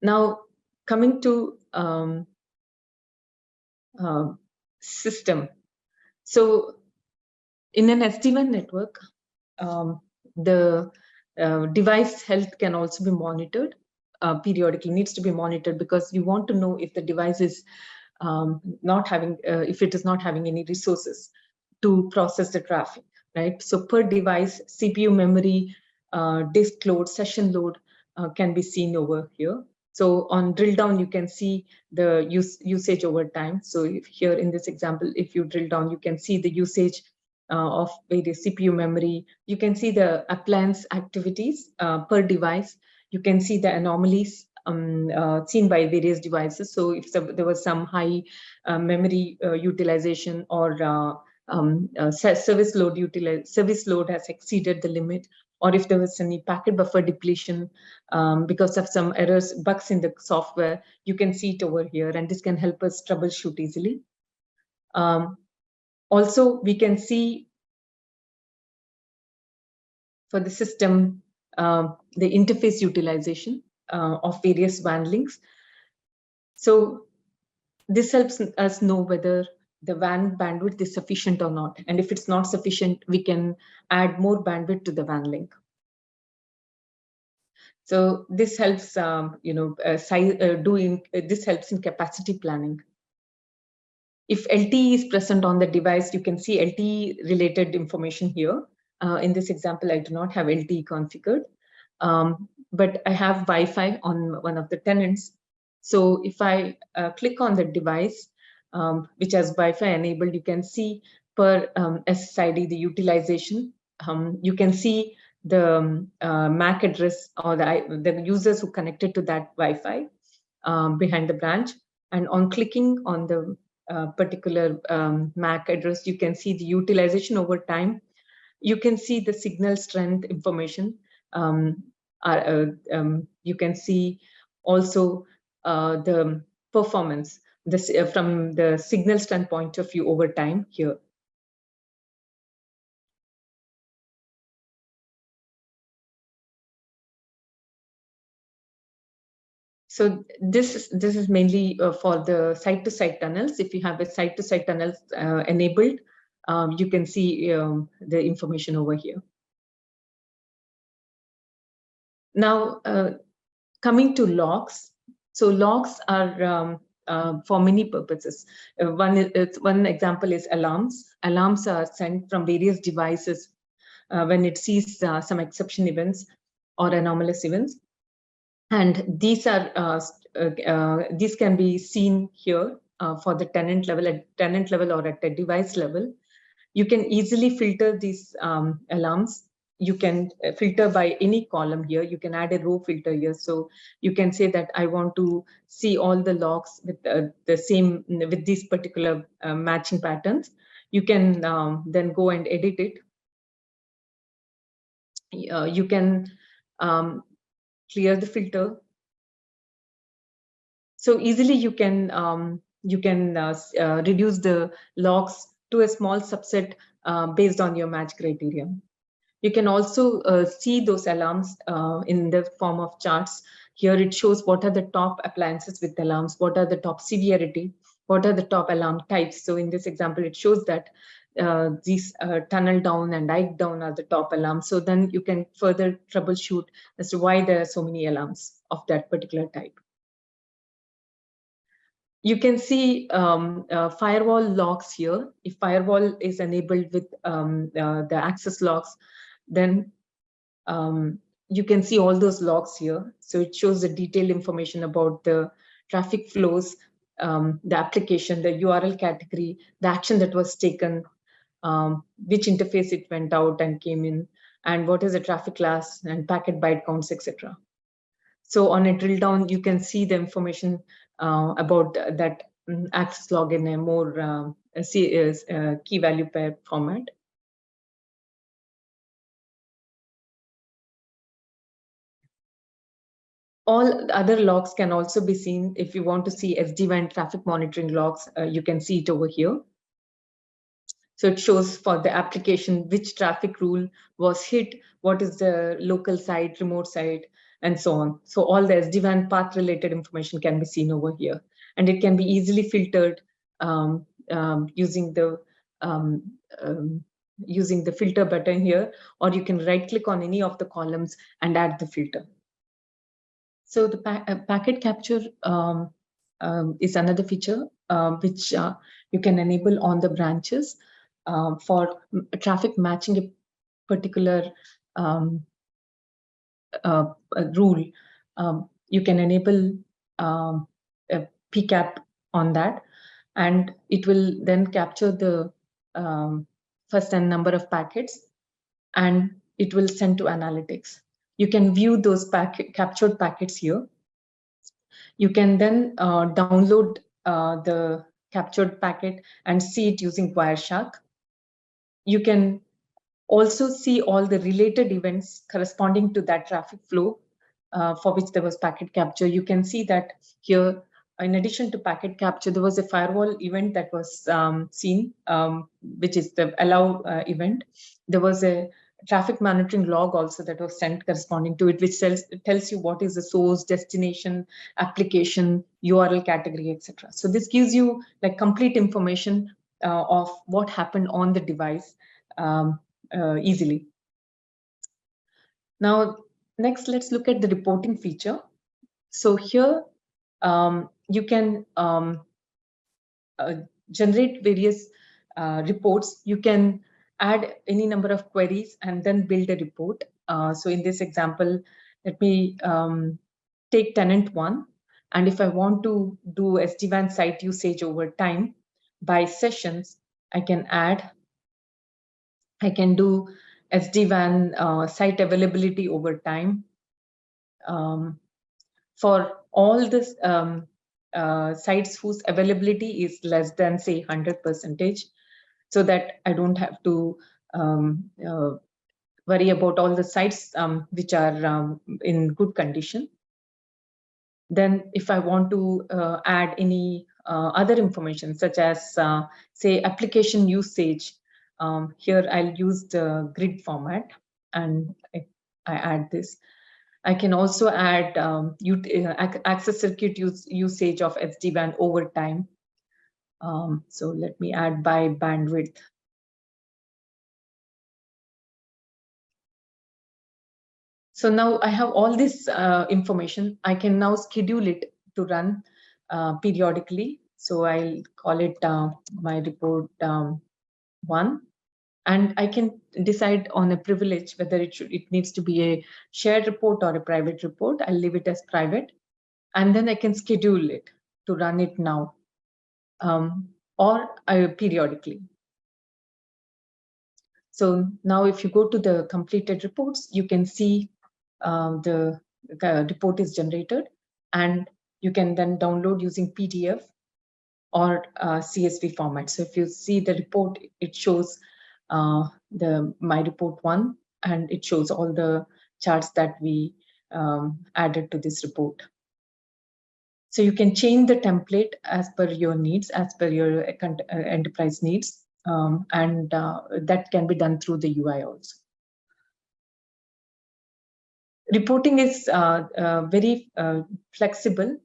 Now, coming to system. So in an SD-WAN network, the device health can also be monitored periodically, needs to be monitored, because you want to know if the device is not having, if it is not having any resources to process the traffic, right? So per device, CPU memory, disk load, session load can be seen over here. So on drill down, you can see the usage over time. So if here in this example, if you drill down, you can see the usage of various CPU memory. You can see the appliance activities per device. You can see the anomalies seen by various devices. So if there was some high memory utilization, or service load has exceeded the limit, or if there was any packet buffer depletion because of some errors, bugs in the software, you can see it over here, and this can help us troubleshoot easily. Also, we can see for the system the interface utilization of various WAN links. So this helps us know whether the WAN bandwidth is sufficient or not. And if it's not sufficient, we can add more bandwidth to the WAN link. So this helps, this helps in capacity planning. If LTE is present on the device, you can see LTE related information here. In this example, I do not have LTE configured, but I have Wi-Fi on one of the tenants. So if I click on the device, which has Wi-Fi enabled, you can see per SSID the utilization. You can see the MAC address, or the users who connected to that Wi-Fi behind the branch. And on clicking on the particular MAC address, you can see the utilization over time. You can see the signal strength information. You can see also the performance from the signal strength point of view over time here. So this is mainly for the site-to-site tunnels. If you have a site-to-site tunnels enabled, you can see the information over here. Now, coming to logs. So logs are for many purposes. One example is alarms. Alarms are sent from various devices when it sees some exception events or anomalous events. And these can be seen here for the tenant level, or at a device level. You can easily filter these alarms. You can filter by any column here. You can add a row filter here. So you can say that I want to see all the logs with with these particular matching patterns. You can then go and edit it. You can clear the filter. So easily you can reduce the logs to a small subset based on your match criteria. You can also see those alarms in the form of charts. Here it shows what are the top appliances with alarms, what are the top severity, what are the top alarm types. So in this example, it shows that these tunnel down and ike down are the top alarms. So then you can further troubleshoot as to why there are so many alarms of that particular type. You can see firewall logs here. If firewall is enabled with the access logs, then you can see all those logs here. So it shows the detailed information about the traffic flows, the application, the URL category, the action that was taken, which interface it went out and came in, and what is the traffic class and packet byte counts, etc. So on a drill down, you can see the information about that access log in a more key value pair format. All other logs can also be seen. If you want to see SD-WAN traffic monitoring logs, you can see it over here. So it shows for the application which traffic rule was hit, what is the local site, remote site, and so on. So all the SD-WAN path related information can be seen over here, and it can be easily filtered using the filter button here, or you can right click on any of the columns and add the filter. So the packet capture is another feature which you can enable on the branches for traffic matching a particular rule. You can enable a PCAP on that, and it will then capture the first n number of packets, and it will send to analytics. You can view those captured packets here. You can then download the captured packet and see it using Wireshark. You can also see all the related events corresponding to that traffic flow for which there was packet capture. You can see that here, in addition to packet capture, there was a firewall event that was seen, which is the allow event. There was a traffic monitoring log also that was sent corresponding to it, which tells you what is the source, destination, application, URL category, etc. So this gives you like complete information of what happened on the device easily. Now, next, let's look at the reporting feature. So here, you can generate various reports. You can add any number of queries and then build a report. So in this example, let me take tenant 1. And if I want to do SD-WAN site usage over time by sessions, I can do SD-WAN site availability over time. For all this sites whose availability is less than, say, 100%, so that I don't have to worry about all the sites which are in good condition. Then if I want to add any other information, such as, say, application usage, here I'll use the grid format, and I add this. I can also add access circuit usage of SD-WAN over time. So let me add by bandwidth. So now I have all this information. I can now schedule it to run periodically. So I'll call it my report 1. And I can decide on a privilege whether it needs to be a shared report or a private report. I'll leave it as private. And then I can schedule it to run it now or periodically. So now if you go to the completed reports, you can see the report is generated, and you can then download using PDF or CSV format. So if you see the report, it shows my report 1, and it shows all the charts that we added to this report. So you can change the template as per your needs, as per your enterprise needs, and that can be done through the UI also. Reporting is very flexible.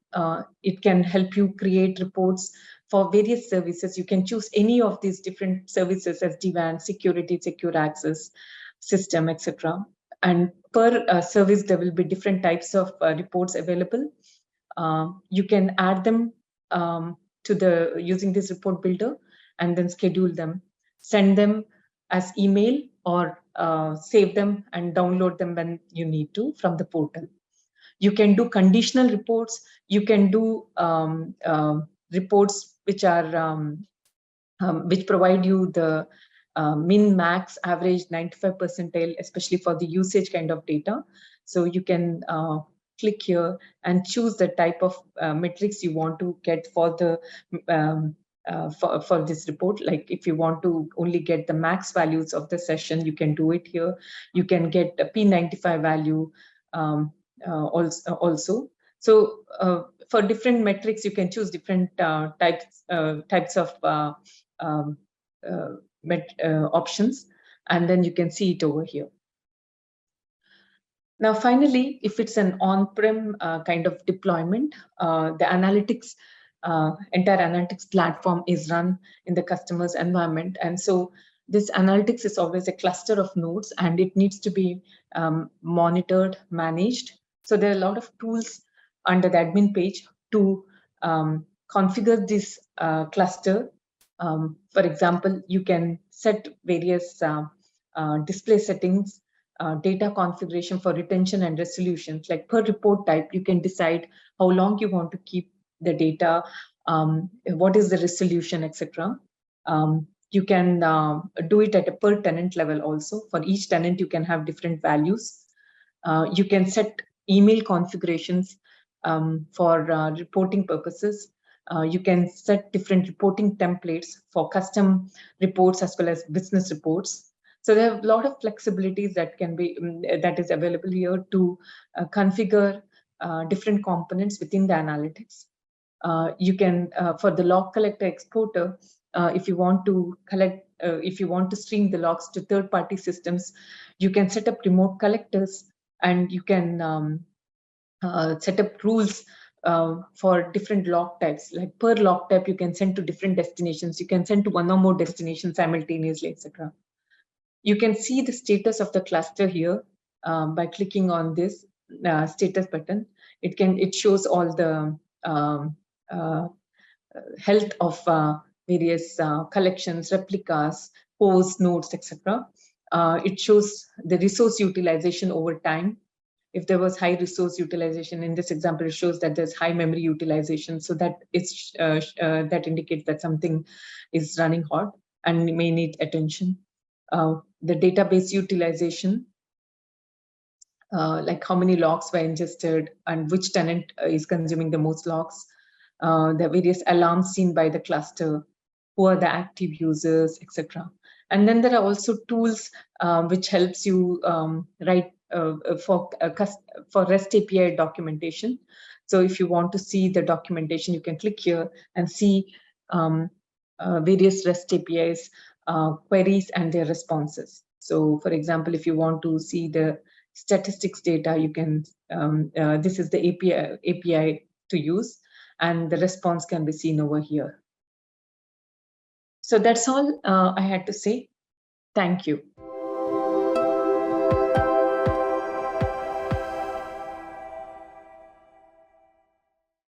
It can help you create reports for various services. You can choose any of these different services, SD-WAN, security, secure access, system, etc. And per service, there will be different types of reports available. You can add them to using this report builder, and then schedule them, send them as email, or save them and download them when you need to from the portal. You can do conditional reports. You can do reports which are which provide you the min, max, average, 95 percentile, especially for the usage kind of data. So you can click here and choose the type of metrics you want to get for the for this report. Like if you want to only get the max values of the session, you can do it here. You can get a P95 value also. So for different metrics, you can choose different types of options, and then you can see it over here. Now, finally, if it's an on-prem kind of deployment, the analytics, entire analytics platform is run in the customer's environment. And so this analytics is always a cluster of nodes, and it needs to be monitored, managed. So there are a lot of tools under the admin page to configure this cluster. For example, you can set various display settings, data configuration for retention and resolutions. Like per report type, you can decide how long you want to keep the data, what is the resolution, etc. You can do it at a per tenant level also. For each tenant, you can have different values. You can set email configurations for reporting purposes. You can set different reporting templates for custom reports as well as business reports. So there are a lot of flexibilities that can be that is available here to configure different components within the analytics. You can for the log collector exporter, if you want to collect, if you want to stream the logs to third-party systems, you can set up remote collectors, and you can set up rules for different log types. Like per log type, you can send to different destinations. You can send to one or more destinations simultaneously, etc. You can see the status of the cluster here by clicking on this status button. It shows all the health of various collections, replicas, hosts, nodes, etc. It shows the resource utilization over time. If there was high resource utilization, in this example, it shows that there's high memory utilization. So that is that indicates that something is running hot and may need attention. The database utilization, like how many logs were ingested and which tenant is consuming the most logs. The various alarms seen by the cluster, who are the active users, etc. And then there are also tools which helps you write for REST API documentation. So if you want to see the documentation, you can click here and see various REST APIs, queries and their responses. So for example, if you want to see the statistics data, you can, this is the API to use, and the response can be seen over here. So that's all I had to say. Thank you.